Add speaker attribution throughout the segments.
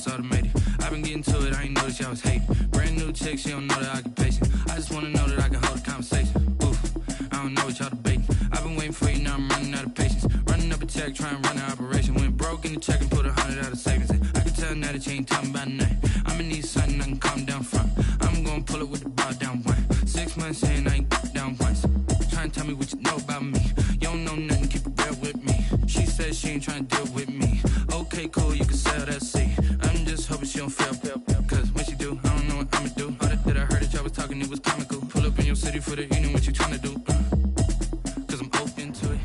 Speaker 1: it's automated. I've been getting to it, I ain't noticed y'all was hating. Brand new chick, she don't know the occupation. I just wanna know that I can hold a conversation. Oof, I don't know what y'all debating. I've been waiting for you, now I'm running out of patience. Running up a check, trying to run an operation. Went broke in the check and put 100 out of savings in. I can tell now that you ain't talking about nothing. I'ma need something I can calm down front. I'm gonna pull it with the bar down one. 6 months in, I ain't down once. Trying to tell me what you know about me. You don't know nothing, keep it real with me. She said she ain't trying to deal with me. Okay, cool, you can sell that seat. I'm just hoping she don't fail. Cause when she do, I don't know what I'ma do. All that I heard that y'all was talking, it was comical. Pull up in your city for the evening, what you trying to do? Cause I'm open to it.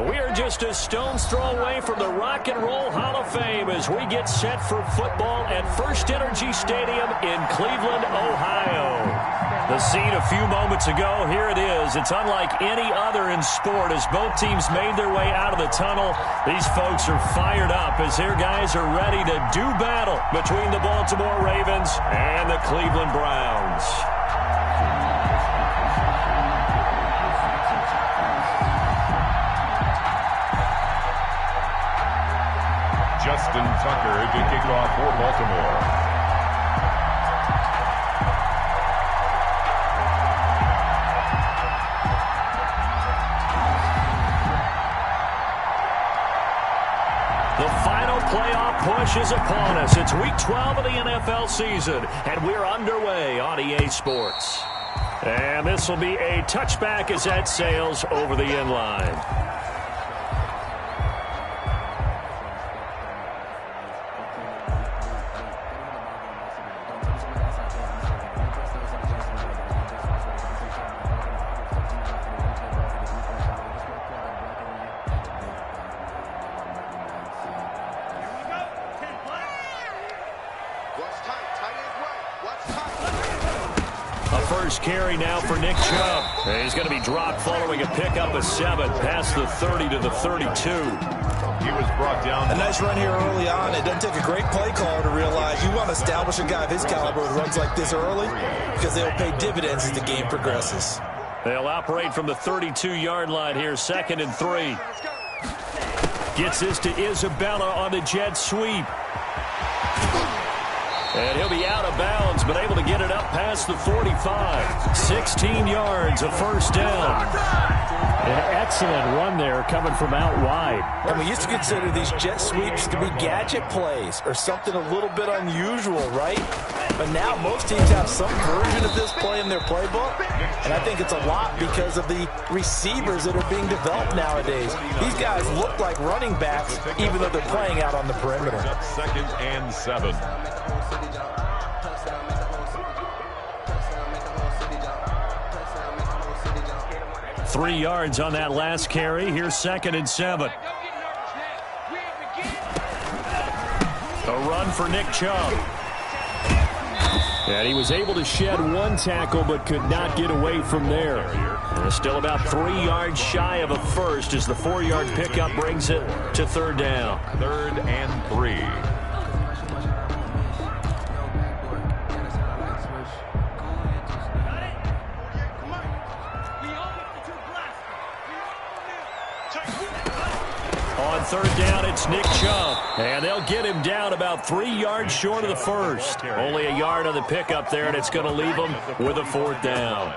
Speaker 2: We are just a stone's throw away from the Rock and Roll Hall of Fame as we get set for football at First Energy Stadium in Cleveland, Ohio. The scene a few moments ago, here it is. It's unlike any other in sport as both teams made their way out of the tunnel. These folks are fired up as their guys are ready to do battle between the Baltimore Ravens and the Cleveland Browns.
Speaker 3: Justin Tucker to kick off for Baltimore.
Speaker 2: The final playoff push is upon us. It's Week 12 of the NFL season, and we're underway on EA Sports. And this will be a touchback as that sails over the end line. Carry now for Nick Chubb. And he's going to be dropped following a pickup of 7 past the 30 to the 32.
Speaker 3: He was brought down.
Speaker 4: A nice run here early on. It doesn't take a great play caller to realize you want to establish a guy of his caliber with runs like this early because they'll pay dividends as the game progresses.
Speaker 2: They'll operate from the 32-yard line here, 2nd and 3. Gets this to Isabella on the jet sweep. And he'll be out of bounds, but able to get it up past the 45. 16 yards, a first down. An excellent run there coming from out wide.
Speaker 4: And we used to consider these jet sweeps to be gadget plays or something a little bit unusual, right? But now most teams have some version of this play in their playbook. And I think it's a lot because of the receivers that are being developed nowadays. These guys look like running backs even though they're playing out on the perimeter.
Speaker 3: 2nd and 7.
Speaker 2: 3 yards on that last carry. Here's 2nd and 7. A run for Nick Chubb. And he was able to shed 1 tackle but could not get away from there. And still about 3 yards shy of a first as the 4-yard pickup brings it to 3rd down.
Speaker 3: 3rd and 3.
Speaker 2: On 3rd down, it's Nick Chubb. And they'll get him down about 3 yards short of the first. Only a yard on the pickup there, and it's going to leave him with a 4th down.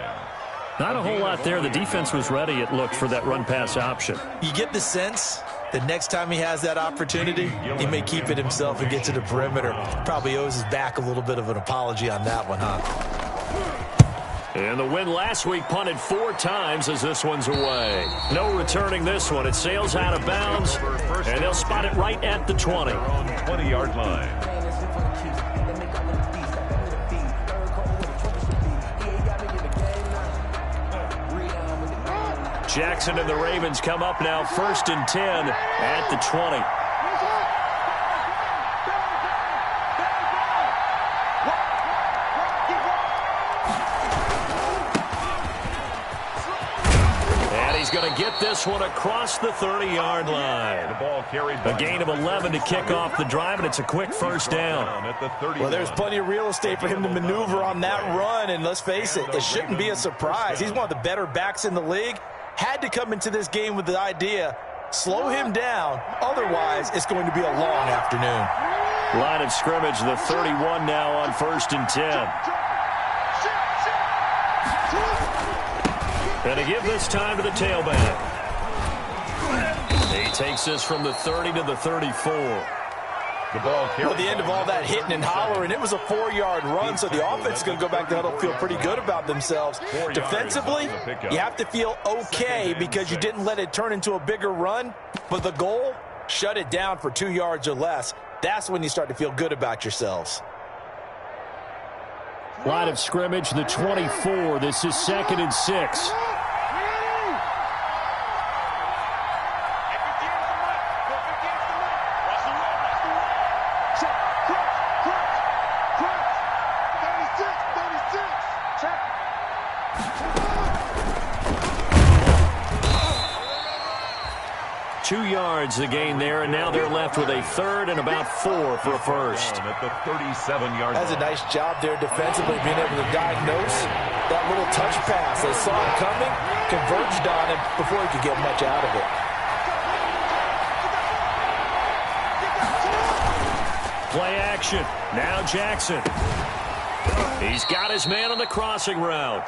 Speaker 2: Not a whole lot there. The defense was ready, it looked, for that run-pass option.
Speaker 4: You get the sense that next time he has that opportunity, he may keep it himself and get to the perimeter. Probably owes his back a little bit of an apology on that one, huh?
Speaker 2: And the win last week punted 4 times as this one's away. No returning this one. It sails out of bounds, and they'll spot it right at the 20.
Speaker 3: 20-yard line.
Speaker 2: Jackson and the Ravens come up now 1st and 10 at the 20. He's going to get this one across the 30-yard line.
Speaker 3: The ball carried
Speaker 2: a gain of 11 to kick off the drive, and it's a quick first down.
Speaker 4: Well, there's plenty of real estate for him to maneuver on that run, and let's face it, it shouldn't be a surprise. He's one of the better backs in the league. Had to come into this game with the idea Slow him down. Otherwise, it's going to be a long afternoon.
Speaker 2: Line of scrimmage, the 31 now on 1st and 10. And to give this time to the tailback. He takes this from the 30 to the 34.
Speaker 3: The ball carried.
Speaker 4: At the end of all that hitting and hollering, it was a 4-yard run, so the offense is going to go back to huddle, feel pretty good about themselves. Defensively, you have to feel okay because you didn't let it turn into a bigger run, but the goal, shut it down for 2 yards or less. That's when you start to feel good about yourselves.
Speaker 2: Line of scrimmage, the 24. This is 2nd and 6. The gain there, and now they're left with a 3rd and about 4 for a first.
Speaker 3: At the 37-yard line.
Speaker 4: That's a nice job there defensively, being able to diagnose that little touch pass. They saw it coming, converged on him before he could get much out of it.
Speaker 2: Play action. Now Jackson. He's got his man on the crossing route.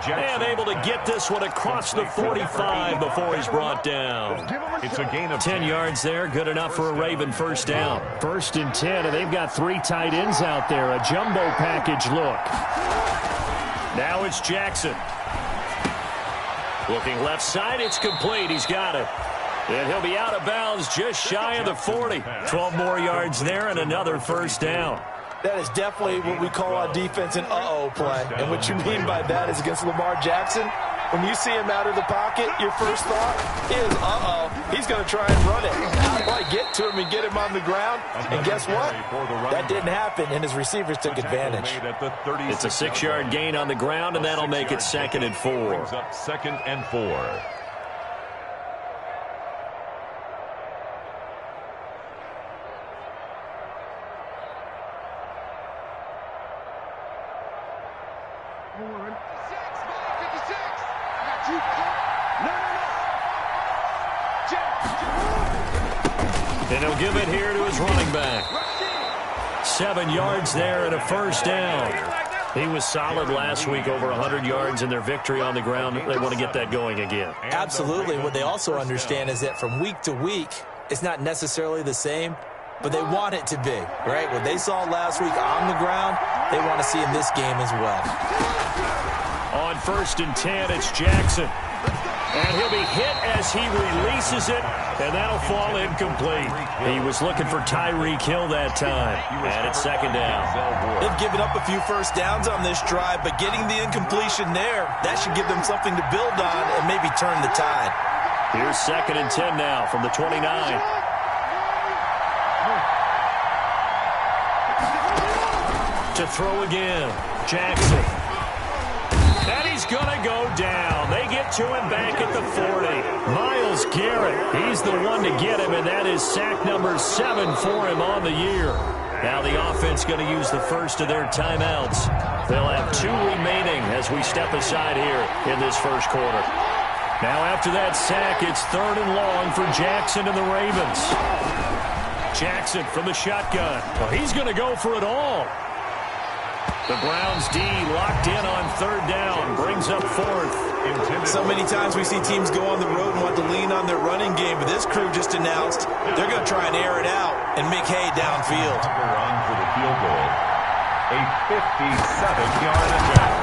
Speaker 2: And able to get this one across the 45 before he's brought down.
Speaker 3: It's a gain of
Speaker 2: 10 yards there, good enough for a Raven first down. 1st and 10, and they've got 3 tight ends out there. A jumbo package look. Now it's Jackson. Looking left side, it's complete. He's got it. And he'll be out of bounds just shy of the 40. 12 more yards there and another first down.
Speaker 4: That is definitely what we call on defense an uh-oh play. And what you mean by that is against Lamar Jackson, when you see him out of the pocket, your first thought is, uh-oh, he's going to try and run it. Probably get to him and get him on the ground. And guess what? That didn't happen, and his receivers took advantage.
Speaker 2: It's a 6-yard gain on the ground, and that'll make it 2nd and 4.
Speaker 3: Brings up 2nd and 4.
Speaker 2: And he'll give it here to his running back. 7 yards there and a first down. He was solid last week, over 100 yards in their victory on the ground. They want to get that going again.
Speaker 4: Absolutely. What they also understand is that from week to week, it's not necessarily the same, but they want it to be, right? What they saw last week on the ground, they want to see in this game as well.
Speaker 2: On 1st and 10, it's Jackson. And he'll be hit as he releases it, and that'll fall incomplete. He was looking for Tyreek Hill that time, and it's 2nd down.
Speaker 4: They've given up a few first downs on this drive, but getting the incompletion there, that should give them something to build on and maybe turn the tide.
Speaker 2: Here's 2nd and 10 now from the 29. To throw again, Jackson. And he's going to go down. They get to him back at the 40. Myles Garrett, he's the one to get him, and that is sack number 7 for him on the year. Now the offense going to use the first of their timeouts. They'll have 2 remaining as we step aside here in this first quarter. Now after that sack, it's 3rd and long for Jackson and the Ravens. Jackson from the shotgun. Well, he's going to go for it all. The Browns D locked in on 3rd down, brings up 4th.
Speaker 4: So many times we see teams go on the road and want to lean on their running game, but this crew just announced they're going to try and air it out and make hay downfield.
Speaker 3: Run for the field goal. A 57-yard attempt.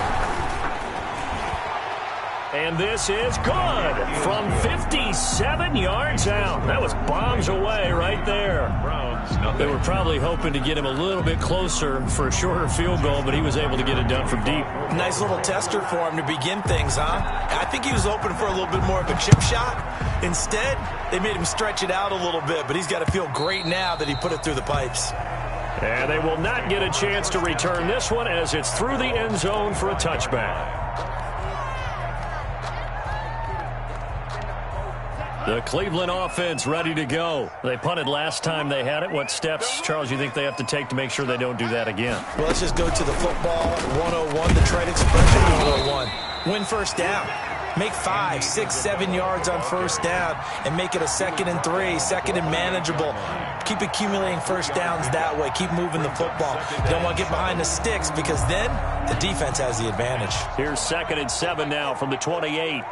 Speaker 2: And this is good from 57 yards out. That was bombs away right there. They were probably hoping to get him a little bit closer for a shorter field goal, but he was able to get it done from deep.
Speaker 4: Nice little tester for him to begin things, huh? I think he was hoping for a little bit more of a chip shot. Instead, they made him stretch it out a little bit, but he's got to feel great now that he put it through the pipes.
Speaker 2: And they will not get a chance to return this one as it's through the end zone for a touchback. The Cleveland offense ready to go. They punted last time they had it. What steps, Charles, you think they have to take to make sure they don't do that again?
Speaker 4: Well, let's just go to the football 101, the trade expression 101. Win first down. Make 5, 6, 7 yards on first down and make it a 2nd and 3, 2nd and manageable. Keep accumulating first downs that way. Keep moving the football. You don't want to get behind the sticks because then the defense has the advantage.
Speaker 2: Here's 2nd and 7 now from the 28.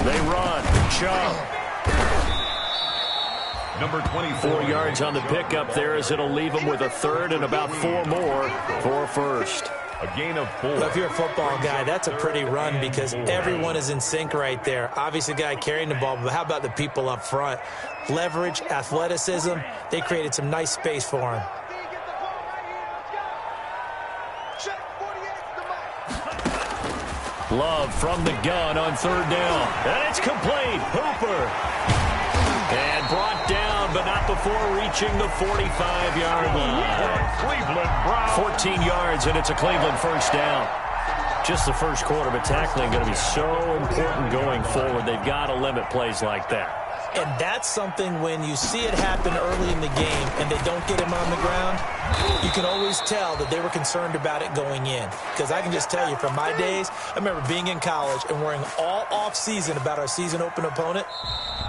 Speaker 2: They run. Chubb.
Speaker 3: Number 24.
Speaker 2: 4 yards on the pickup there as it'll leave them with a 3rd and about 4 more for a first.
Speaker 3: A gain of 4.
Speaker 4: Well, if you're a football guy, that's a pretty run because everyone is in sync right there. Obviously, the guy carrying the ball, but how about the people up front? Leverage, athleticism, they created some nice space for him.
Speaker 2: Love from the gun on 3rd down. And it's complete. Hooper. And brought down, but not before reaching the 45-yard line.
Speaker 3: Cleveland Browns.
Speaker 2: 14 yards, and it's a Cleveland first down. Just the first quarter, but tackling going to be so important going forward. They've got to limit plays like that.
Speaker 4: And that's something when you see it happen early in the game and they don't get him on the ground, you can always tell that they were concerned about it going in. Because I can just tell you from my days, I remember being in college and worrying all off-season about our season open opponent,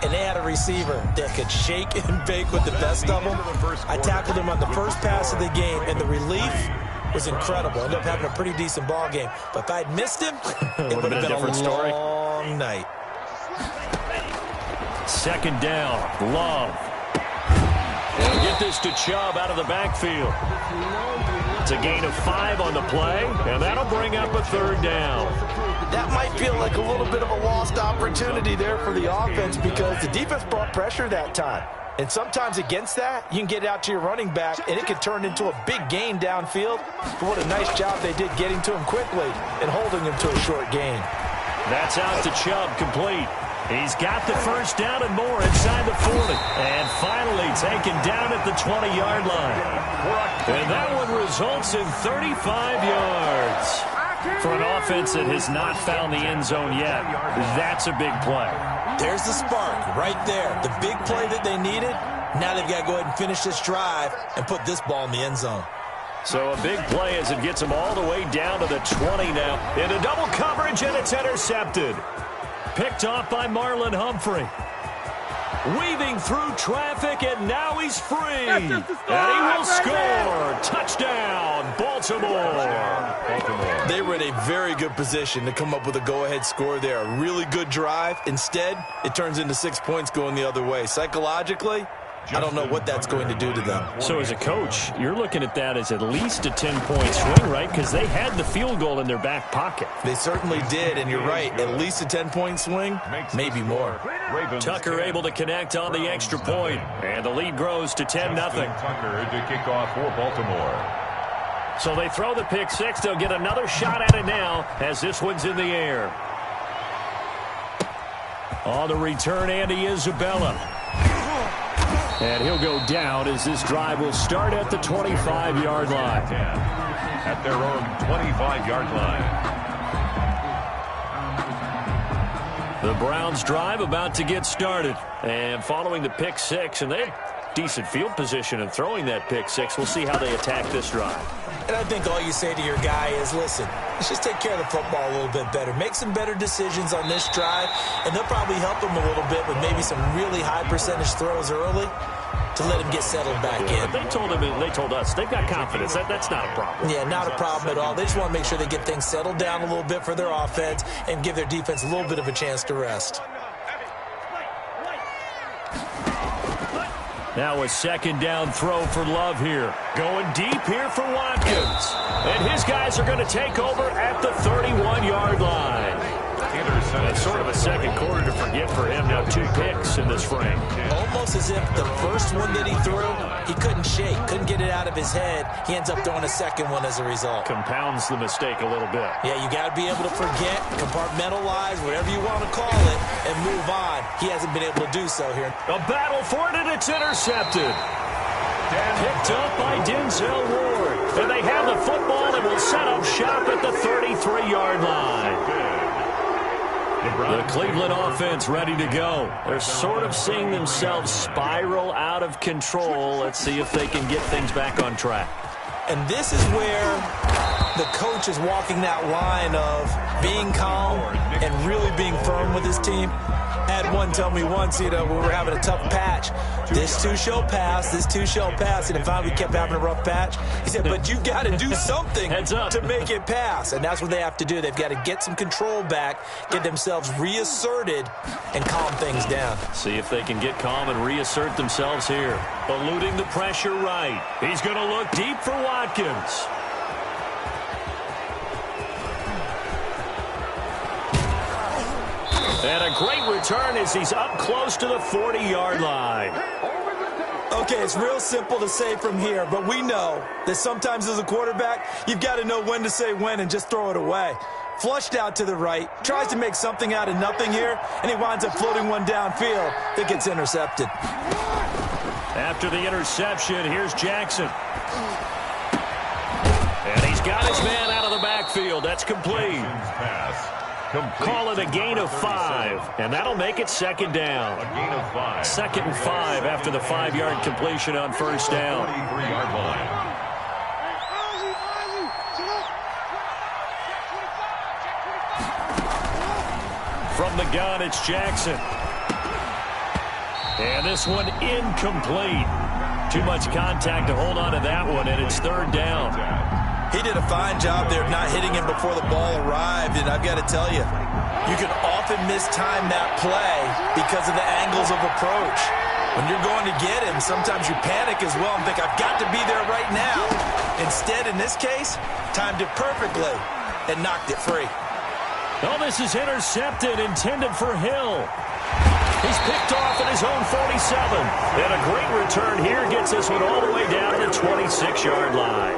Speaker 4: and they had a receiver that could shake and bake with the best of them. I tackled him on the first pass of the game, and the relief was incredible. Ended up having a pretty decent ball game. But if I'd missed him, it would have been a
Speaker 2: different story.
Speaker 4: long night.
Speaker 2: 2nd down. Love. And get this to Chubb out of the backfield. It's a gain of 5 on the play, and that'll bring up a 3rd down.
Speaker 4: That might feel like a little bit of a lost opportunity there for the offense because the defense brought pressure that time. And sometimes against that, you can get out to your running back, and it can turn into a big gain downfield. But what a nice job they did getting to him quickly and holding him to a short gain.
Speaker 2: That's out to Chubb, complete. He's got the first down and more inside the 40. And finally taken down at the 20-yard line. And that one results in 35 yards. For an offense that has not found the end zone yet, that's a big play.
Speaker 4: There's the spark right there. The big play that they needed. Now they've got to go ahead and finish this drive and put this ball in the end zone.
Speaker 2: So a big play as it gets them all the way down to the 20 now. Into double coverage, and it's intercepted. Picked off by Marlon Humphrey. Weaving through traffic, and now he's free. And he will score. Touchdown, Baltimore.
Speaker 4: They were in a very good position to come up with a go-ahead score there. A really good drive. Instead, it turns into 6 points going the other way. Psychologically, I don't know what that's going to do to them.
Speaker 2: So as a coach, you're looking at that as at least a 10-point swing, right? Because they had the field goal in their back pocket.
Speaker 4: They certainly did, and you're right. At least a 10-point swing, maybe more.
Speaker 2: Tucker able to connect on the extra point, and the lead grows to 10-0.
Speaker 3: Tucker to kick off for Baltimore.
Speaker 2: So they throw the pick six. They'll get another shot at it now as this one's in the air. On the return, Andy Isabella. And he'll go down as this drive will start at the 25-yard line.
Speaker 3: At their own 25-yard line.
Speaker 2: The Browns drive about to get started. And following the pick six, and they had decent field position in throwing that pick six. We'll see how they attack this drive.
Speaker 4: And I think all you say to your guy is, listen, let's just take care of the football a little bit better. Make some better decisions on this drive, and they'll probably help him a little bit with maybe some really high percentage throws early to let him get settled back in.
Speaker 2: They told him, they told us, they've got confidence. That's not a problem.
Speaker 4: Yeah, not a problem at all. They just want to make sure they get things settled down a little bit for their offense and give their defense a little bit of a chance to rest.
Speaker 2: Now a second down throw for Love here. Going deep here for Watkins. And his guys are going to take over at the 31-yard line. It's sort of a second quarter to forget for him. Now 2 picks in this frame.
Speaker 4: Almost as if the first one that he threw, he couldn't shake, couldn't get it out of his head. He ends up throwing a second one as a result.
Speaker 2: Compounds the mistake a little bit.
Speaker 4: Yeah, you got to be able to forget, compartmentalize, whatever you want to call it, and move on. He hasn't been able to do so here.
Speaker 2: A battle for it, and it's intercepted. Picked up by Denzel Ward. And they have the football and will set up shop at the 33-yard line. The Cleveland offense ready to go. They're sort of seeing themselves spiral out of control. Let's see if they can get things back on track.
Speaker 4: And this is where the coach is walking that line of being calm and really being firm with his team. I had one tell me once, when we were having a tough patch, this too shall pass, this too shall pass. And finally we kept having a rough patch. He said, but you got to do something to make it pass. And that's what they have to do. They've got to get some control back, get themselves reasserted, and calm things down.
Speaker 2: See if they can get calm and reassert themselves here. Eluding the pressure right. He's going to look deep for Watkins. And a great return as he's up close to the 40-yard line.
Speaker 4: Okay, it's real simple to say from here, but we know that sometimes as a quarterback, you've got to know when to say when and just throw it away. Flushed out to the right, tries to make something out of nothing here, and he winds up floating one downfield that gets intercepted.
Speaker 2: After the interception, here's Jackson. And he's got his man out of the backfield. That's complete. Call it a gain of 5, and that'll make it second down.
Speaker 3: A gain of 5.
Speaker 2: 2nd and 5 after the 5-yard completion on first down.
Speaker 3: 23-yard line.
Speaker 2: From the gun, it's Jackson. And this one incomplete. Too much contact to hold on to that one, and it's third down.
Speaker 4: He did a fine job there of not hitting him before the ball arrived, and I've got to tell you, you can often mistime that play because of the angles of approach. When you're going to get him, sometimes you panic as well and think, I've got to be there right now. Instead, in this case, timed it perfectly and knocked it free.
Speaker 2: Oh, this is intercepted, intended for Hill. He's picked off at his own 47. And a great return here gets this one all the way down to the 26-yard line.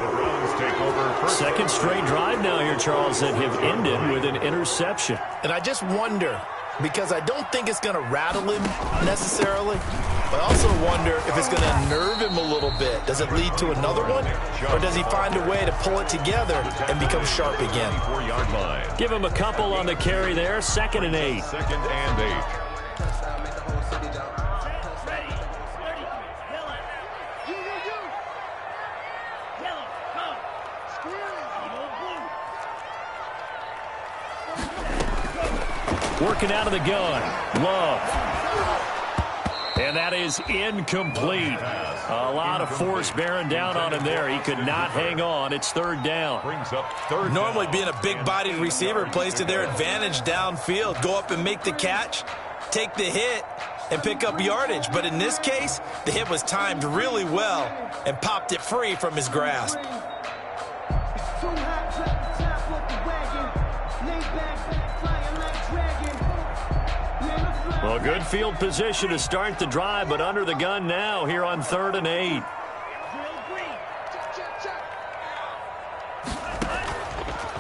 Speaker 2: Second straight drive now here, Charles, that have ended with an interception.
Speaker 4: And I just wonder, because I don't think it's going to rattle him necessarily, but I also wonder if it's going to unnerve him a little bit. Does it lead to another one? Or does he find a way to pull it together and become sharp again?
Speaker 2: Give him a couple on the carry there. 2nd and 8.
Speaker 3: 2nd and 8.
Speaker 2: Working out of the gun. Love. And that is incomplete. A lot of force bearing down on him there. He could not hang on. It's third down.
Speaker 4: Normally being a big-bodied receiver plays to their advantage downfield. Go up and make the catch, take the hit, and pick up yardage. But in this case, the hit was timed really well and popped it free from his grasp.
Speaker 2: Well, good field position to start the drive, but under the gun now here on 3rd and 8.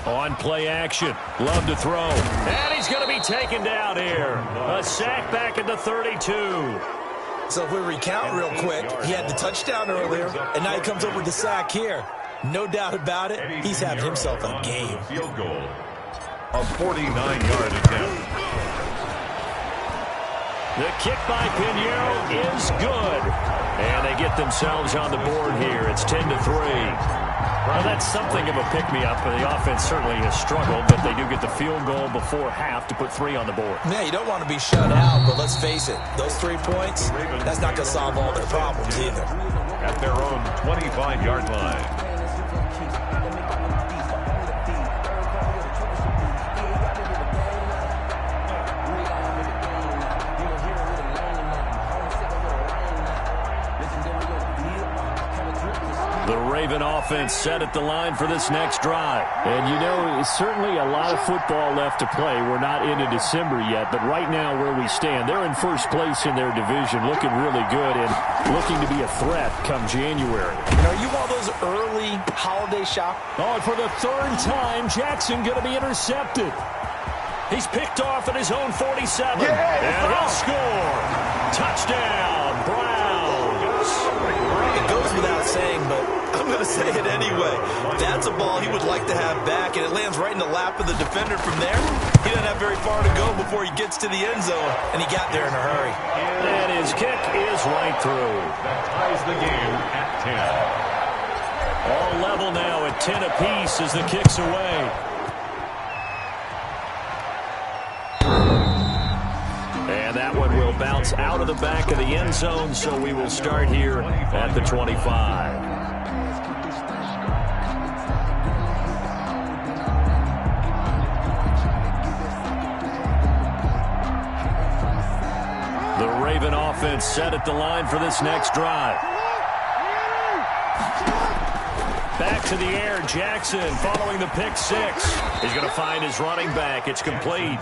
Speaker 2: On play action. Love to throw. And he's going to be taken down here. A sack back at the 32.
Speaker 4: So if we recount real quick, he had the touchdown earlier, and now he comes over with the sack here. No doubt about it, he's having himself a game.
Speaker 3: Field goal. A 49-yard attempt.
Speaker 2: The kick by Pinheiro is good. And they get themselves on the board here. It's 10-3. Well, that's something of a pick-me-up. The offense certainly has struggled, but they do get the field goal before half to put 3 on the board.
Speaker 4: Yeah, you don't want to be shut out, but let's face it, those 3 points, that's not going to solve all their problems either.
Speaker 3: At their own 25-yard line.
Speaker 2: The Raven offense set at the line for this next drive.
Speaker 5: And, you know, certainly a lot of football left to play. We're not into December yet, but right now where we stand, they're in first place in their division, looking really good and looking to be a threat come January.
Speaker 4: Are you one of those early holiday shop?
Speaker 2: Oh, and for the 3rd time, Jackson going to be intercepted. He's picked off at his own 47. And he'll score. Touchdown, Browns.
Speaker 4: It goes without saying, but I'm going to say it anyway. That's a ball he would like to have back, and it lands right in the lap of the defender from there. He doesn't have very far to go before he gets to the end zone, and he got there in a hurry.
Speaker 2: And his kick is right through.
Speaker 3: That ties the game at 10.
Speaker 2: All level now at 10 apiece as the kick's away. And that one will bounce out of the back of the end zone, so we will start here at the 25. The Raven offense set at the line for this next drive. Back to the air, Jackson following the pick six. He's going to find his running back. It's complete.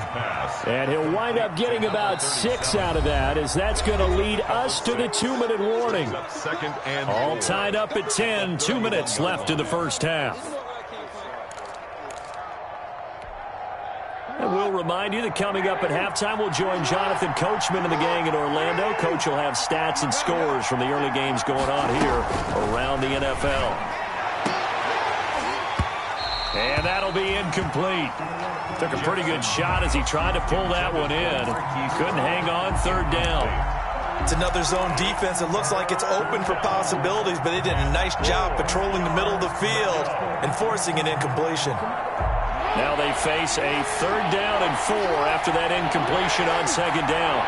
Speaker 5: And he'll wind up getting about 6 out of that, as that's going to lead us to the 2-minute warning.
Speaker 2: All tied up at 10, 2 minutes left in the first half. And we'll remind you that coming up at halftime, we'll join Jonathan Coachman and the gang in Orlando. Coach will have stats and scores from the early games going on here around the NFL. And that'll be incomplete. Took a pretty good shot as he tried to pull that one in. Couldn't hang on, third down.
Speaker 4: It's another zone defense. It looks like it's open for possibilities, but they did a nice job patrolling the middle of the field and forcing an incompletion.
Speaker 2: Now they face a 3rd down and 4 after that incompletion on 2nd down.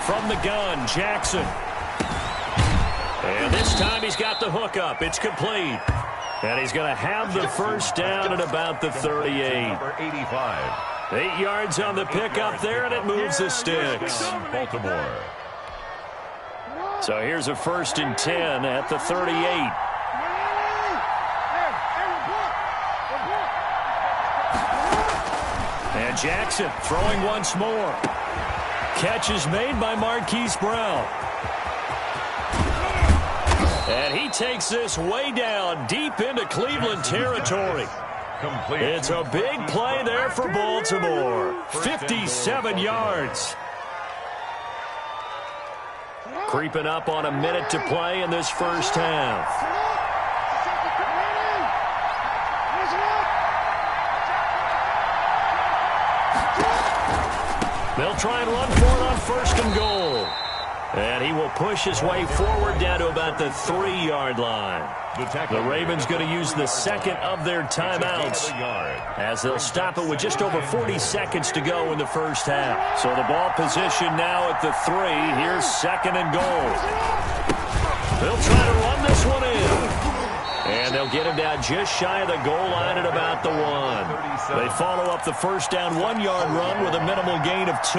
Speaker 2: From the gun, Jackson. And this time he's got the hook up. It's complete. And he's going to have the first down at about the 38.
Speaker 3: Number 85.
Speaker 2: 8 yards on the pickup there, and it moves the sticks.
Speaker 3: Baltimore.
Speaker 2: So here's a 1st and 10 at the 38. And Jackson throwing once more. Catch is made by Marquise Brown. And he takes this way down deep into Cleveland territory. It's a big play there for Baltimore. 57 yards. Creeping up on a minute to play in this first half. They'll try and run for it on 1st and goal. And he will push his way forward down to about the 3-yard line. The Ravens going to use the 2nd of their timeouts as they'll stop it with just over 40 seconds to go in the first half. So the ball position now at the 3. Here's 2nd and goal. They'll try to run this one in. And they'll get him down just shy of the goal line at about the 1. They follow up the first down 1-yard run with a minimal gain of 2.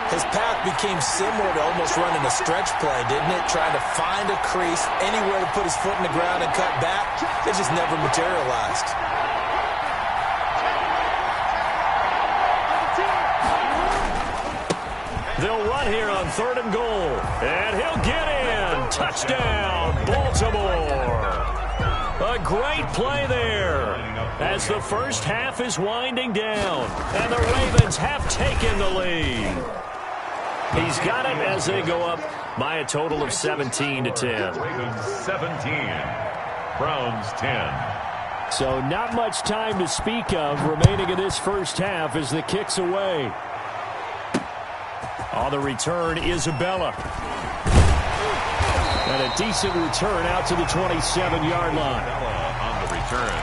Speaker 4: His path became similar to almost running a stretch play, didn't it? Trying to find a crease, anywhere to put his foot in the ground and cut back. It just never materialized.
Speaker 2: They'll run here on 3rd and goal. And he'll get in. Touchdown, Baltimore. A great play there as the first half is winding down. And the Ravens have taken the lead. He's got it as they go up by a total of 17-10.
Speaker 3: Ravens 17, Browns 10.
Speaker 5: So not much time to speak of remaining in this first half as the kick's away.
Speaker 2: On the return, Isabella. And a decent return out to the 27-yard line.
Speaker 3: On the return,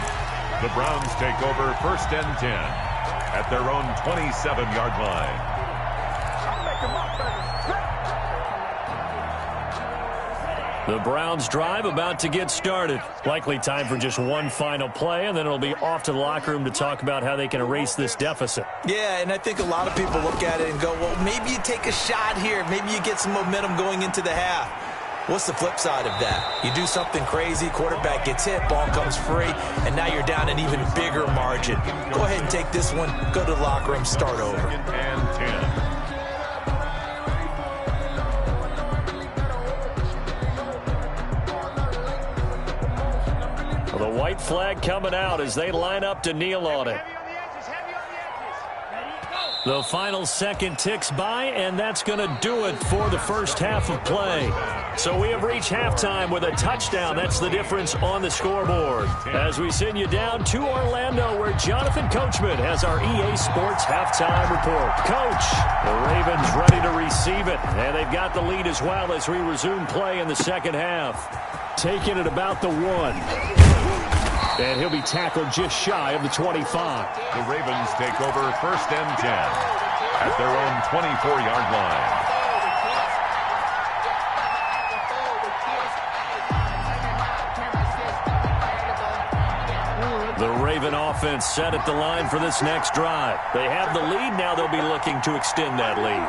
Speaker 3: the Browns take over 1st and 10 at their own 27-yard line.
Speaker 2: The Browns drive about to get started. Likely time for just one final play, and then it'll be off to the locker room to talk about how they can erase this deficit.
Speaker 4: Yeah, and I think a lot of people look at it and go, well, maybe you take a shot here. Maybe you get some momentum going into the half. What's the flip side of that? You do something crazy, quarterback gets hit, ball comes free, and now you're down an even bigger margin. Go ahead and take this one, go to the locker room, start over.
Speaker 3: And 10.
Speaker 2: The white flag coming out as they line up to kneel on it. The final second ticks by, and that's going to do it for the first half of play. So we have reached halftime with a touchdown. That's the difference on the scoreboard. As we send you down to Orlando, where Jonathan Coachman has our EA Sports halftime report. Coach, the Ravens ready to receive it, and they've got the lead as well as we resume play in the second half. Taking it about the 1. And he'll be tackled just shy of the 25.
Speaker 3: The Ravens take over 1st and 10 at their own 24-yard line.
Speaker 2: The Raven offense set at the line for this next drive. They have the lead. Now they'll be looking to extend that lead.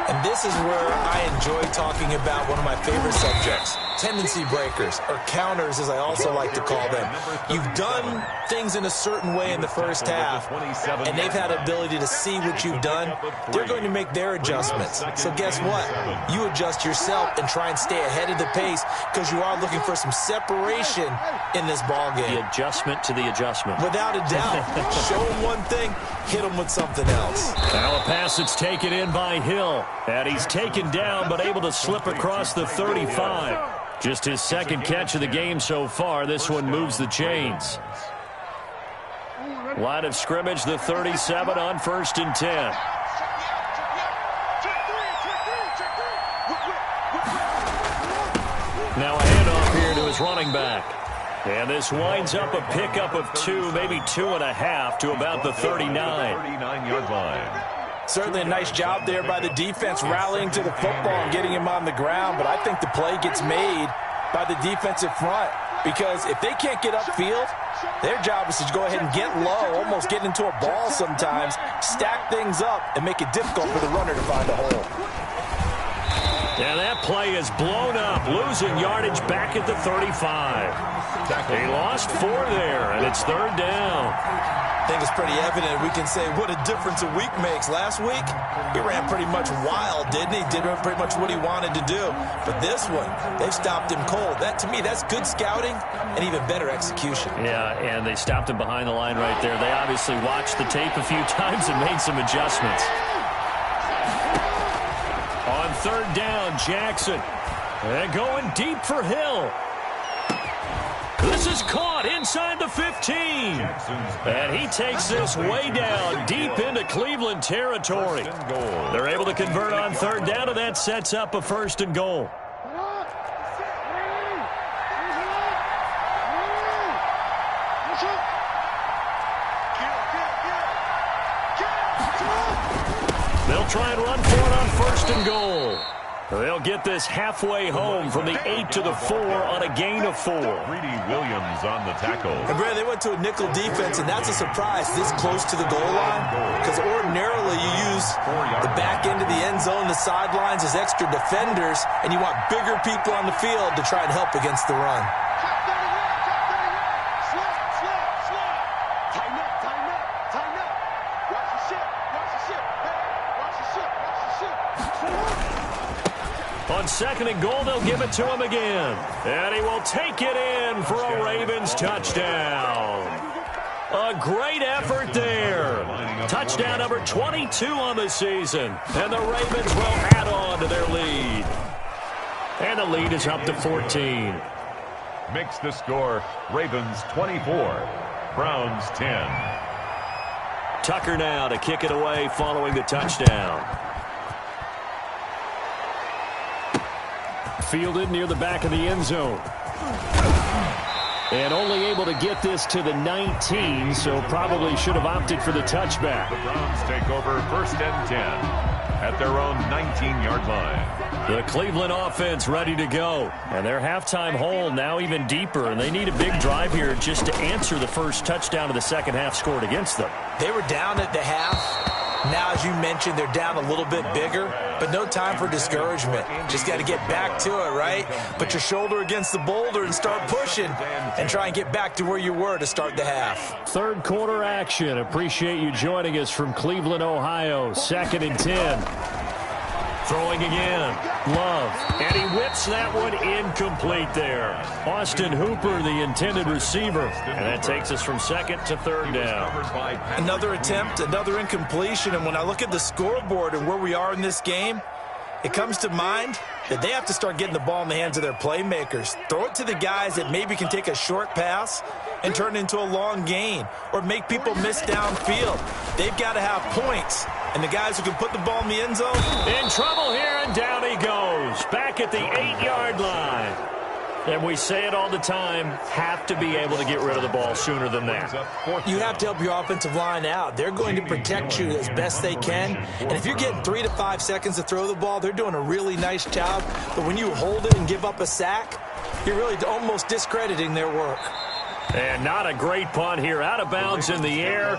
Speaker 4: And this is where I enjoy talking about one of my favorite subjects, tendency breakers, or counters as I also like to call them. You've done things in a certain way in the first half, and they've had ability to see what you've done. They're going to make their adjustments. So guess what? You adjust yourself and try and stay ahead of the pace because you are looking for some separation in this ball game.
Speaker 2: The adjustment to the adjustment.
Speaker 4: Without a doubt. Show them one thing, hit them with something else.
Speaker 2: Now a pass that's taken in by Hill. And he's taken down but able to slip across the 35. Just his second catch of the game so far. This one moves the chains. Line of scrimmage, the 37 on 1st and 10. Now a handoff here to his running back. And this winds up a pickup of 2, maybe 2.5 to about the 39.
Speaker 3: 39-yard line.
Speaker 4: Certainly a nice job there by the defense rallying to the football and getting him on the ground, but I think the play gets made by the defensive front because if they can't get upfield, their job is to go ahead and get low, almost get into a ball sometimes, stack things up, and make it difficult for the runner to find a hole.
Speaker 2: And that play is blown up, losing yardage back at the 35. He lost 4 there, and it's 3rd down.
Speaker 4: I think it's pretty evident we can say what a difference a week makes. Last week, he ran pretty much wild, didn't he? Did pretty much what he wanted to do. But this one, they've stopped him cold. That, to me, that's good scouting and even better execution.
Speaker 2: Yeah, and they stopped him behind the line right there. They obviously watched the tape a few times and made some adjustments. On 3rd down, Jackson. And going deep for Hill. This is caught inside the 15. And he takes this way down deep into Cleveland territory. They're able to convert on 3rd down, and that sets up a 1st and goal. They'll try and run for it on 1st and goal. They'll get this halfway home from the 8 to the 4 on a gain of 4.
Speaker 3: Greedy Williams on the tackle.
Speaker 4: And Brad, they went to a nickel defense, and that's a surprise this close to the goal line because ordinarily you use the back end of the end zone, the sidelines as extra defenders, and you want bigger people on the field to try and help against the run.
Speaker 2: On 2nd and goal, they'll give it to him again. And he will take it in for a Ravens touchdown. A great effort there. Touchdown number 22 on the season. And the Ravens will add on to their lead. And the lead is up to 14.
Speaker 3: Makes the score Ravens 24, Browns 10.
Speaker 2: Tucker now to kick it away following the touchdown. Fielded near the back of the end zone. And only able to get this to the 19, so probably should have opted for the touchback.
Speaker 3: The Browns take over 1st and 10 at their own 19-yard line.
Speaker 2: The Cleveland offense ready to go. And their halftime hole now even deeper, and they need a big drive here just to answer the first touchdown of the second half scored against them.
Speaker 4: They were down at the half. Now, as you mentioned, they're down a little bit bigger, but no time for discouragement. Just got to get back to it, right? Put your shoulder against the boulder and start pushing and try and get back to where you were to start the half.
Speaker 2: 3rd quarter action. Appreciate you joining us from Cleveland, Ohio. 2nd and 10. Throwing again. Love. And he whips that one incomplete there. Austin Hooper, the intended receiver. And that takes us from 2nd to 3rd down.
Speaker 4: Another attempt, another incompletion. And when I look at the scoreboard and where we are in this game, it comes to mind that they have to start getting the ball in the hands of their playmakers. Throw it to the guys that maybe can take a short pass and turn it into a long gain or make people miss downfield. They've got to have points. And the guys who can put the ball in the end zone.
Speaker 2: In trouble here, and down he goes. Back at the 8-yard line. And we say it all the time, have to be able to get rid of the ball sooner than that.
Speaker 4: You have to help your offensive line out. They're going to protect you as best they can. And if you're getting 3 to 5 seconds to throw the ball, they're doing a really nice job. But when you hold it and give up a sack, you're really almost discrediting their work.
Speaker 2: And not a great punt here. Out of bounds in the air.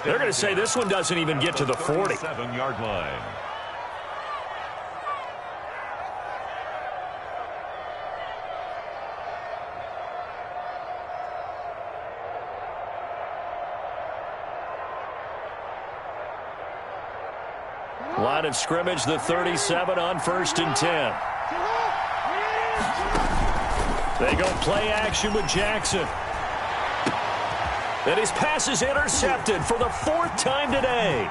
Speaker 2: They're going to say this one doesn't even get to the 40.
Speaker 3: 7-yard line.
Speaker 2: Line of scrimmage, the 37 on 1st and 10. They go play action with Jackson. And his pass is intercepted for the 4th time today.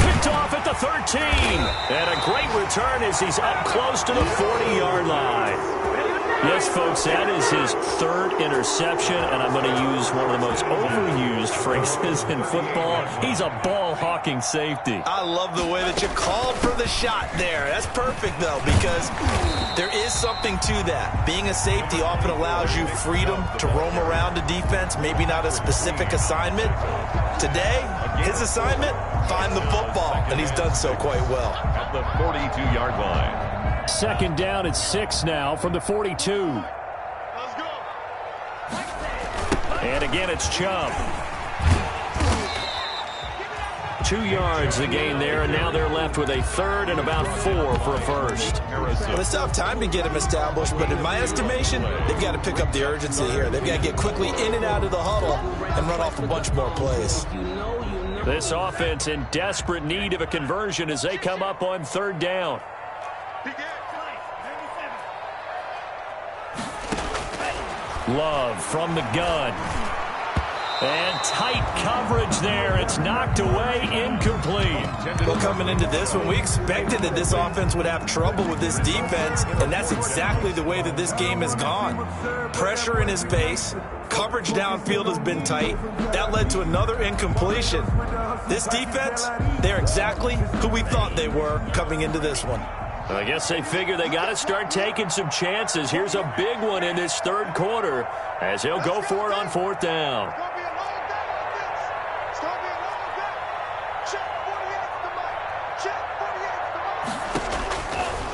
Speaker 2: Picked off at the 13. And a great return as he's up close to the 40-yard line. Yes, folks, that is his 3rd interception, and I'm going to use one of the most overused phrases in football. He's a ball-hawking safety.
Speaker 4: I love the way that you called for the shot there. That's perfect, though, because there is something to that. Being a safety often allows you freedom to roam around a defense, maybe not a specific assignment. Today, his assignment, find the football, and he's done so quite well.
Speaker 3: At the 42-yard line.
Speaker 2: 2nd down at 6 now from the 42.
Speaker 6: Let's go.
Speaker 2: And again, it's Chubb. 2 yards the gain there, and now they're left with a 3rd and about 4 for a first.
Speaker 4: Well, it's tough time to get him established, but in my estimation, they've got to pick up the urgency here. They've got to get quickly in and out of the huddle and run off a bunch more plays.
Speaker 2: This offense in desperate need of a conversion as they come up on 3rd down. Love from the gun. And tight coverage there. It's knocked away, incomplete.
Speaker 4: Well, coming into this one, we expected that this offense would have trouble with this defense, and that's exactly the way that this game has gone. Pressure in his face. Coverage downfield has been tight. That led to another incompletion. This defense, they're exactly who we thought they were coming into this one.
Speaker 2: I guess they figure they got to start taking some chances. Here's a big one in this 3rd quarter as he'll go for it on 4th down.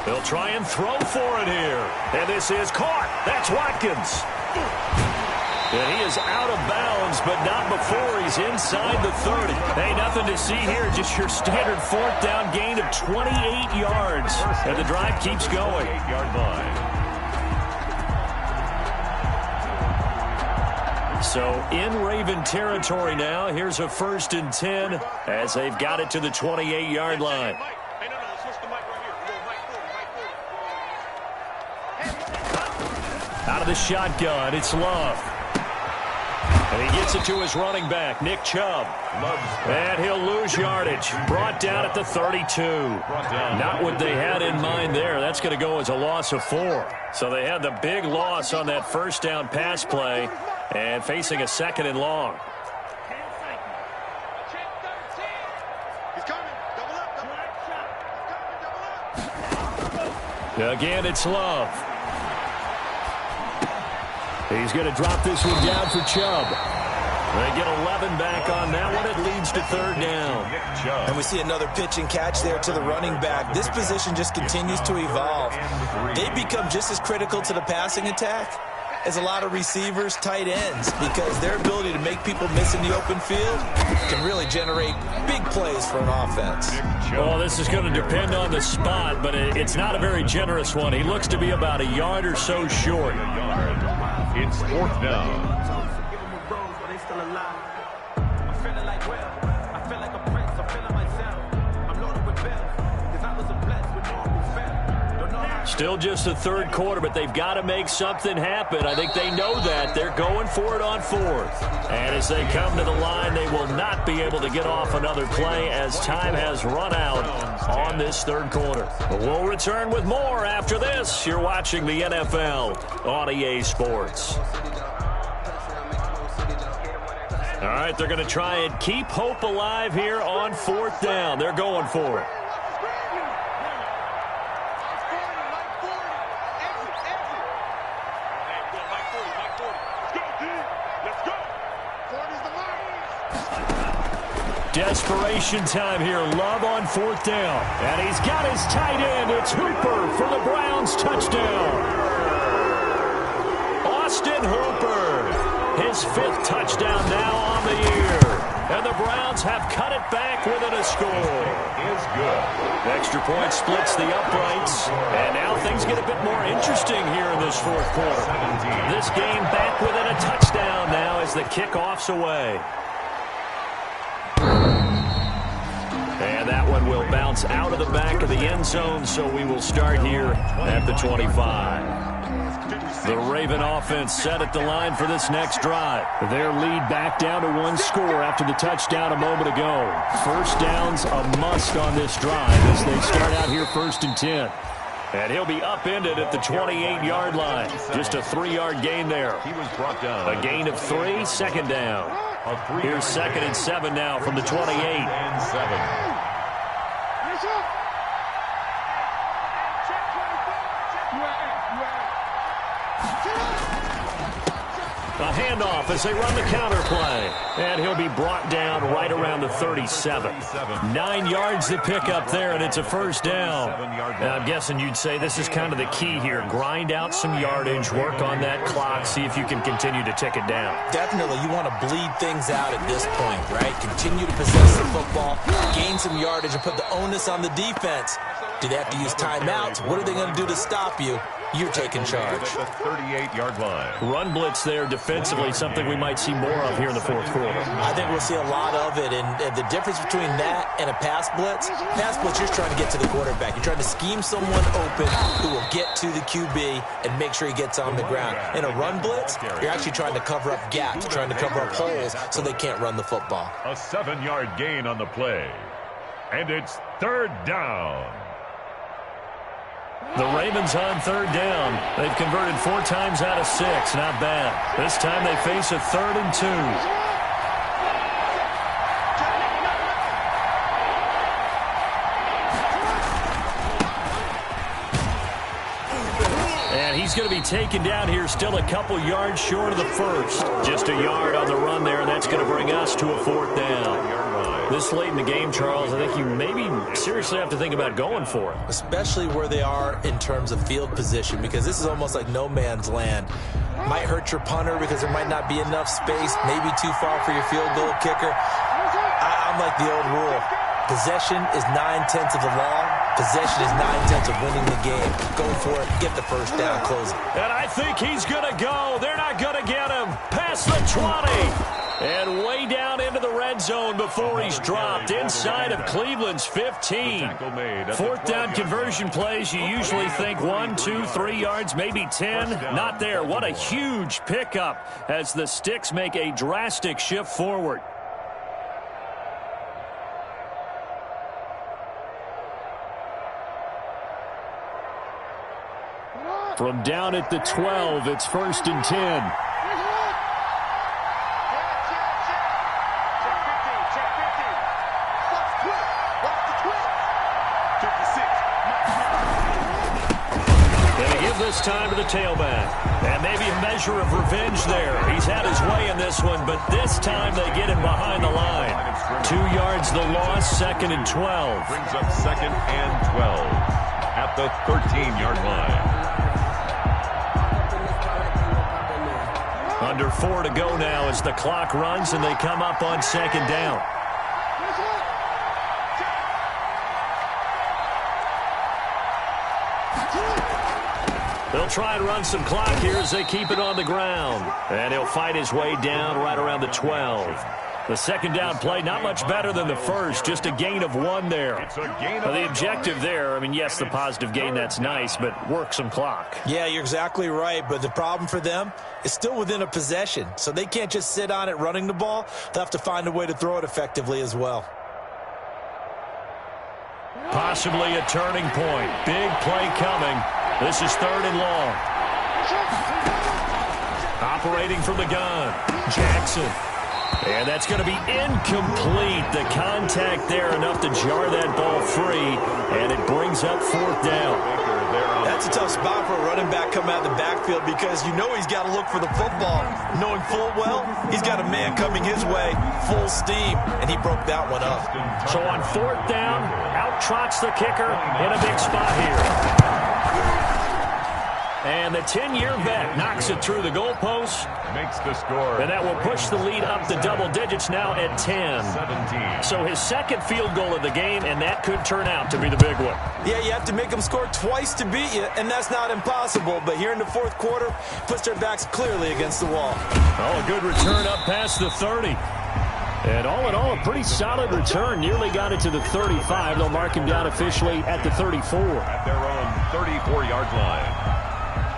Speaker 2: They'll try and throw for it here. And this is caught. That's Watkins. And he is out of bounds, but not before he's inside the 30. Hey, nothing to see here. Just your standard 4th down gain of 28 yards. And the drive keeps going.
Speaker 3: 8-yard line.
Speaker 2: So in Raven territory now. Here's a 1st and 10 as they've got it to the 28-yard line. Out of the shotgun, it's Love. And he gets it to his running back, Nick Chubb. And he'll lose yardage. Brought down at the 32. Not what they had in mind there. That's going to go as a loss of 4. So they had the big loss on that 1st down pass play and facing a 2nd and long. Again, it's Love. He's going to drop this one down for Chubb. They get 11 back on that one. It leads to 3rd down.
Speaker 4: And we see another pitch and catch there to the running back. This position just continues to evolve. They become just as critical to the passing attack as a lot of receivers, tight ends, because their ability to make people miss in the open field can really generate big plays for an offense.
Speaker 2: Well, this is going to depend on the spot, but it's not a very generous one. He looks to be about a yard or so short.
Speaker 3: It's 4th down.
Speaker 2: Still just the third quarter, but they've got to make something happen. I think they know that. They're going for it on fourth. And as they come to the line, they will not be able to get off another play as time has run out on this third quarter. But we'll return with more after this. You're watching the NFL on EA Sports. All right, they're going to try and keep hope alive here on fourth down. They're going for it. Desperation time here. Love on fourth down. And he's got his tight end. It's Hooper for the Browns touchdown. Austin Hooper. His fifth touchdown now on the year. And the Browns have cut it back within a score.
Speaker 3: Is good.
Speaker 2: Extra point splits the uprights. And now things get a bit more interesting here in this fourth quarter. This game back within a touchdown now as the kickoff's away. And that one will bounce out of the back of the end zone, so we will start here at the 25. The Raven offense set at the line for this next drive. Their lead back down to one score after the touchdown a moment ago. First down's a must on this drive as they start out here 1st and 10. And he'll be upended at the 28-yard line. Just a 3-yard gain there.
Speaker 3: He was brought down.
Speaker 2: A gain of 3, second down. Here's 2nd and 7 now from the 28.
Speaker 3: And 7.
Speaker 2: A handoff as they run the counter play. And he'll be brought down right around the 37. 9 yards to pick up there, and it's a first down. Now, I'm guessing you'd say this is kind of the key here. Grind out some yardage, work on that clock, see if you can continue to tick it down.
Speaker 4: Definitely. You want to bleed things out at this point, right? Continue to possess the football, gain some yardage, and put the onus on the defense. Do they have to use timeouts? What are they going to do to stop you? You're taking charge.
Speaker 3: At the 38-yard line.
Speaker 2: Run blitz there defensively, something we might see more of here in the fourth quarter.
Speaker 4: I think we'll see a lot of it, and the difference between that and a pass blitz, you're trying to get to the quarterback. You're trying to scheme someone open who will get to the QB and make sure he gets on the ground. In a run blitz, you're actually trying to cover up gaps, trying to cover up holes so they can't run the football.
Speaker 3: A 7-yard gain on the play. And it's 3rd down.
Speaker 2: The Ravens on 3rd down. They've converted 4 times out of 6. Not bad. This time they face a 3rd and 2. And he's going to be taken down here, still a couple yards short of the first. Just a yard on the run there, and that's going to bring us to a 4th down. This late in the game, Charles, I think you maybe seriously have to think about going for it.
Speaker 4: Especially where they are in terms of field position, because this is almost like no man's land. Might hurt your punter because there might not be enough space, maybe too far for your field goal kicker. I'm like the old rule. Possession is 9/10 of the law. Possession is 9/10 of winning the game. Go for it. Get the first down. Close it.
Speaker 2: And I think he's going to go. They're not going to get him. Past the 20. And way down into the red zone before he's dropped inside of Cleveland's 15. 4th down conversion plays, you usually think 1, 2, 3 yards, maybe 10. Not there. What a huge pickup as the Sticks make a drastic shift forward. From down at the 12, it's 1st and 10. This time to the tailback. And maybe a measure of revenge there. He's had his way in this one, but this time they get him behind the line. 2 yards the loss, 2nd and 12.
Speaker 3: Brings up 2nd and 12 at the 13-yard line.
Speaker 2: Under 4 to go now as the clock runs and they come up on 2nd down. They'll try and run some clock here as they keep it on the ground. And he'll fight his way down right around the 12. The second down play, not much better than the first, just a gain of 1 there. The objective there, I mean, yes, the positive gain, that's nice, but work some clock.
Speaker 4: Yeah, you're exactly right, but the problem for them is still within a possession, so they can't just sit on it running the ball. They'll have to find a way to throw it effectively as well.
Speaker 2: Possibly a turning point. Big play coming. This is 3rd and long. Operating from the gun, Jackson. And that's going to be incomplete. The contact there enough to jar that ball free, and it brings up 4th down.
Speaker 4: That's a tough spot for a running back coming out of the backfield because you know he's got to look for the football. Knowing full well, he's got a man coming his way, full steam, and he broke that one up.
Speaker 2: So on 4th down, out trots the kicker in a big spot here. And the 10-year vet knocks it through the goalpost.
Speaker 3: Makes the score.
Speaker 2: And that will push the lead up to double digits now at 10.
Speaker 3: 17.
Speaker 2: So his second field goal of the game, and that could turn out to be the big one.
Speaker 4: Yeah, you have to make them score twice to beat you, and that's not impossible. But here in the 4th quarter, puts their backs clearly against the wall.
Speaker 2: Oh, a good return up past the 30. And all in all, a pretty solid return. Nearly got it to the 35. They'll mark him down officially at the 34.
Speaker 3: At their own 34-yard line.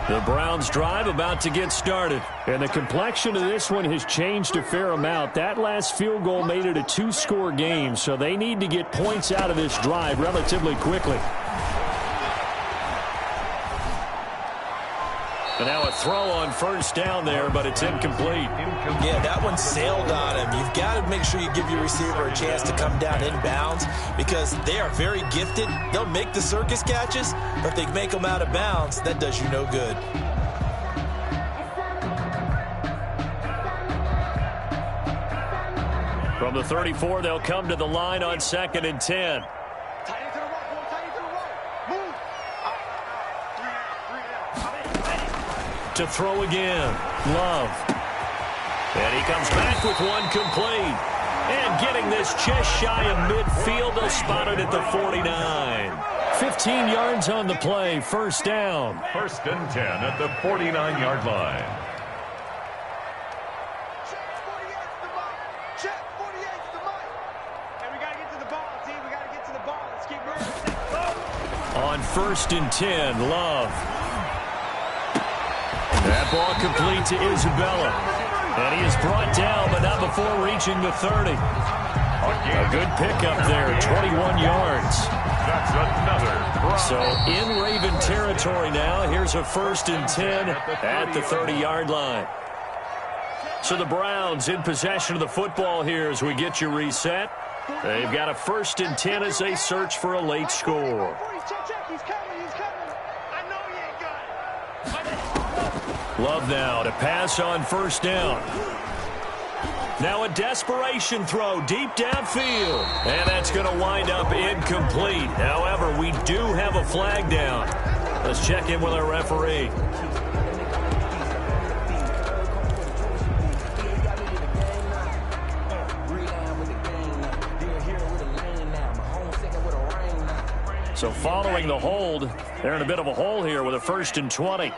Speaker 2: The Browns drive about to get started. And the complexion of this one has changed a fair amount. That last field goal made it a 2-score game, so they need to get points out of this drive relatively quickly. And now a throw on 1st down there, but it's incomplete.
Speaker 4: Yeah, that one sailed on him. You've got to make sure you give your receiver a chance to come down inbounds because they are very gifted. They'll make the circus catches, but if they make them out of bounds, that does you no good.
Speaker 2: From the 34, they'll come to the line on 2nd and 10. To throw again, Love. And he comes back with one complete. And getting this just shy of midfield, they'll spot it at the 49. 15 yards on the play, 1st down.
Speaker 3: 1st and 10 at the 49-yard line.
Speaker 2: On 1st and 10, Love. That ball complete to Isabella. And he is brought down, but not before reaching the 30. A good pickup there, 21 yards.
Speaker 3: That's another.
Speaker 2: So in Raven territory now. Here's a 1st and 10 at the 30-yard line. So the Browns in possession of the football here as we get you reset. They've got a 1st and 10 as they search for a late score. Love now to pass on 1st down. Now a desperation throw deep downfield. And that's going to wind up incomplete. However, we do have a flag down. Let's check in with our referee. So following the hold, they're in a bit of a hole here with a 1st and 20.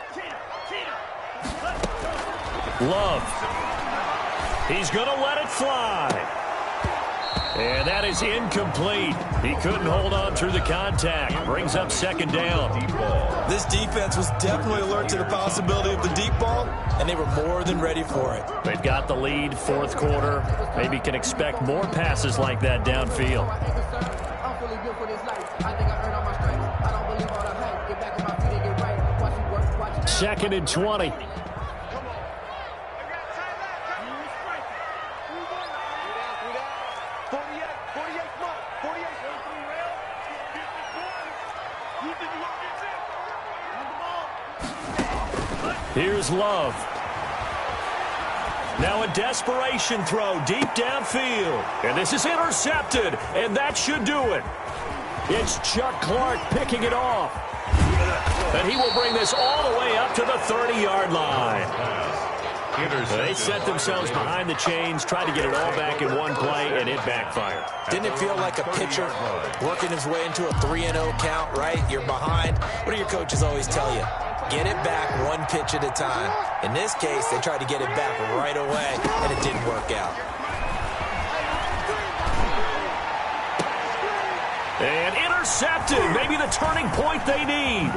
Speaker 2: Love. He's going to let it fly. And that is incomplete. He couldn't hold on through the contact. Brings up 2nd down.
Speaker 4: This defense was definitely alert to the possibility of the deep ball, and they were more than ready for it.
Speaker 2: They've got the lead, 4th quarter. Maybe can expect more passes like that downfield. 2nd and 20. Here's Love. Now a desperation throw deep downfield. And this is intercepted, and that should do it. It's Chuck Clark picking it off. And he will bring this all the way up to the 30-yard line. They set themselves behind the chains, tried to get it all back in one play, and it backfired.
Speaker 4: Didn't it feel like a pitcher working his way into a 3-0 count, right? You're behind. What do your coaches always tell you? Get it back one pitch at a time. In this case, they tried to get it back right away, and it didn't work out.
Speaker 2: And intercepted. Maybe the turning point they need.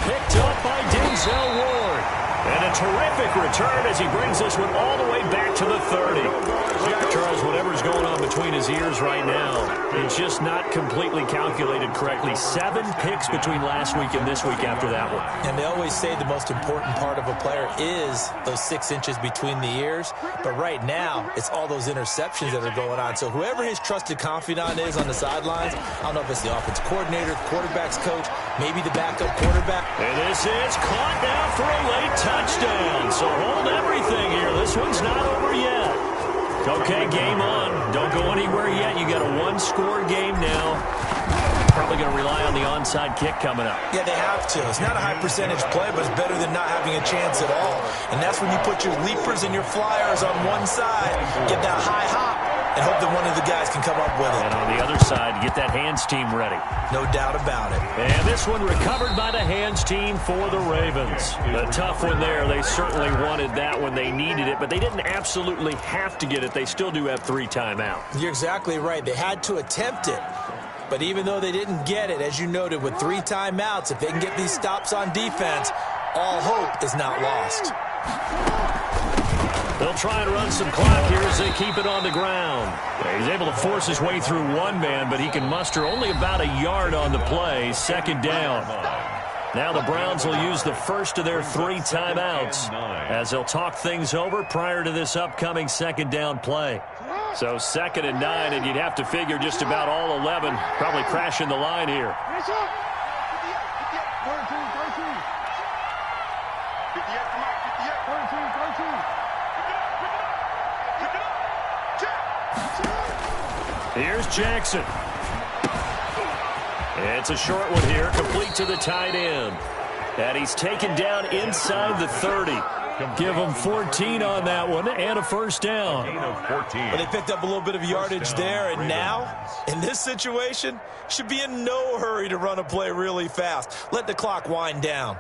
Speaker 2: Picked up by Denzel Ward. And a terrific return as he brings this one all the way back to the 30. Charles, whatever's going on between his ears right now, it's just not completely calculated correctly. 7 picks between last week and this week after that one.
Speaker 4: And they always say the most important part of a player is those 6 inches between the ears. But right now, it's all those interceptions that are going on. So whoever his trusted confidant is on the sidelines, I don't know if it's the offense coordinator, the quarterback's coach, maybe the backup quarterback.
Speaker 2: And this is caught now for a late touchdown. So hold everything here. This one's not over yet. Okay, game on. Don't go anywhere yet. You got a 1-score game now. Probably going to rely on the onside kick coming up.
Speaker 4: Yeah, they have to. It's not a high percentage play, but it's better than not having a chance at all. And that's when you put your leapers and your flyers on one side, get that high hop, and hope that one of the guys can come up with it.
Speaker 2: And on the other side, get that hands team ready.
Speaker 4: No doubt about it.
Speaker 2: And this one recovered by the hands team for the Ravens. A tough one there. They certainly wanted that when they needed it, but they didn't absolutely have to get it. They still do have 3 timeouts.
Speaker 4: You're exactly right. They had to attempt it. But even though they didn't get it, as you noted, with 3 timeouts, if they can get these stops on defense, all hope is not lost.
Speaker 2: They'll try and run some clock here as they keep it on the ground. He's able to force his way through one man, but he can muster only about a yard on the play. 2nd down. Now the Browns will use the first of their 3 timeouts as they'll talk things over prior to this upcoming 2nd down play. So 2nd and 9, and you'd have to figure just about all 11 probably crashing the line here. Here's Jackson. It's a short one here, complete to the tight end. And he's taken down inside the 30. Give him 14 on that one and a 1st down.
Speaker 4: Well, they picked up a little bit of yardage there, and now, in this situation, should be in no hurry to run a play really fast. Let the clock wind down.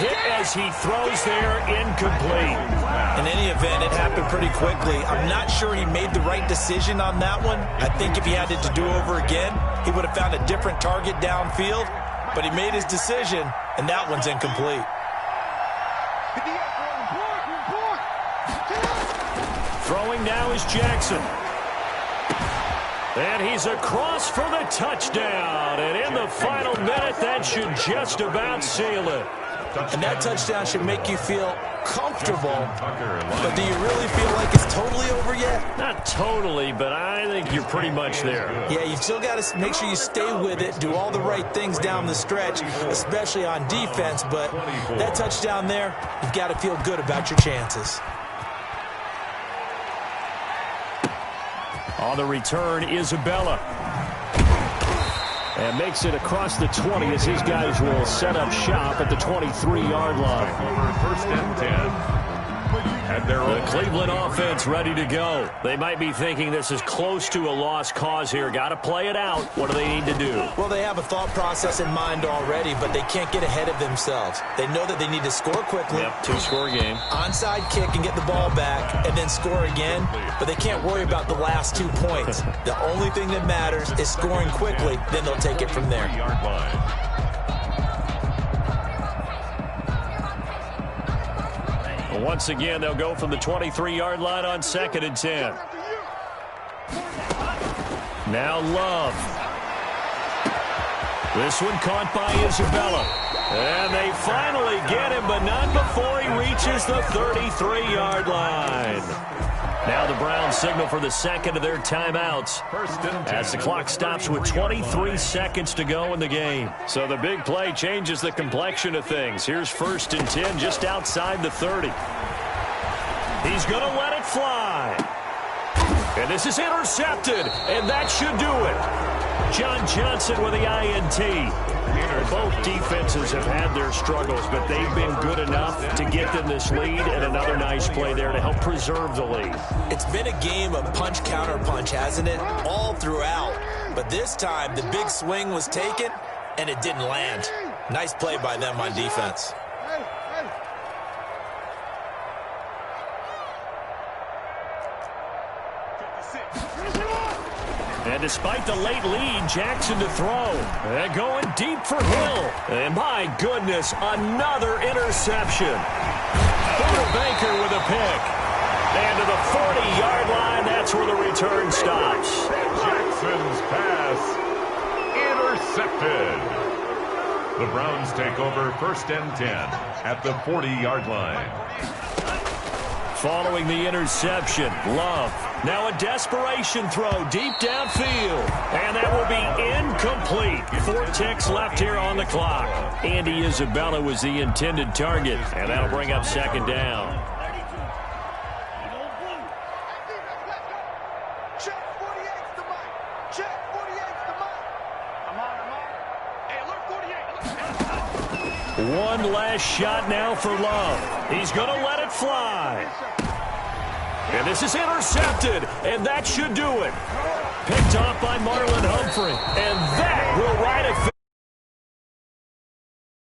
Speaker 2: Hit as he throws there, incomplete.
Speaker 4: In any event, it happened pretty quickly. I'm not sure he made the right decision on that one. I think if he had it to do over again, he would have found a different target downfield. But he made his decision, and that one's incomplete.
Speaker 2: Throwing now is Jackson. And he's across for the touchdown. And in the final minute, that should just about seal it.
Speaker 4: And that touchdown should make you feel comfortable. But do you really feel like it's totally over yet?
Speaker 2: Not totally, but I think you're pretty much there.
Speaker 4: Yeah, you've still got to make sure you stay with it, do all the right things down the stretch, especially on defense. But that touchdown there, you've got to feel good about your chances.
Speaker 2: On the return, Isabella. And makes it across the 20 as his guys will set up shop at the 23-yard line.
Speaker 3: Over 1st and 10.
Speaker 2: The Cleveland offense ready to go. They might be thinking this is close to a lost cause here. Got to play it out. What do they need to do?
Speaker 4: Well, they have a thought process in mind already, but they can't get ahead of themselves. They know that they need to score quickly.
Speaker 2: Yep, 2-score game.
Speaker 4: Onside kick and get the ball back and then score again, but they can't worry about the last 2 points. The only thing that matters is scoring quickly, then they'll take it from there.
Speaker 2: Once again, they'll go from the 23-yard line on 2nd and 10. Now Love. This one caught by Isabella. And they finally get him, but not before he reaches the 33-yard line. Now the Browns signal for the 2nd of their timeouts as the clock stops with 23 seconds to go in the game. So the big play changes the complexion of things. Here's 1st and 10 just outside the 30. He's going to let it fly. And this is intercepted, and that should do it. John Johnson with the INT. Both defenses have had their struggles, but they've been good enough to get them this lead, and another nice play there to help preserve the lead.
Speaker 4: It's been a game of punch-counter-punch, hasn't it? All throughout. But this time, the big swing was taken, and it didn't land. Nice play by them on defense.
Speaker 2: And despite the late lead, Jackson to throw. And going deep for Hill. And my goodness, another interception. Baker with a pick. And to the 40-yard line, that's where the return stops.
Speaker 3: Jackson's pass intercepted. The Browns take over 1st and 10 at the 40-yard line.
Speaker 2: Following the interception, Love. Now a desperation throw deep downfield. And that will be incomplete. 4 ticks left here on the clock. Andy Isabella was the intended target. And that'll bring up 2nd down.
Speaker 6: Check 48's the mic. Check 48's the mic. I'm on. Hey, alert 48.
Speaker 2: One last shot now for Love. He's going to let it fly. And this is intercepted, and that should do it. Picked off by Marlon Humphrey, and that will right a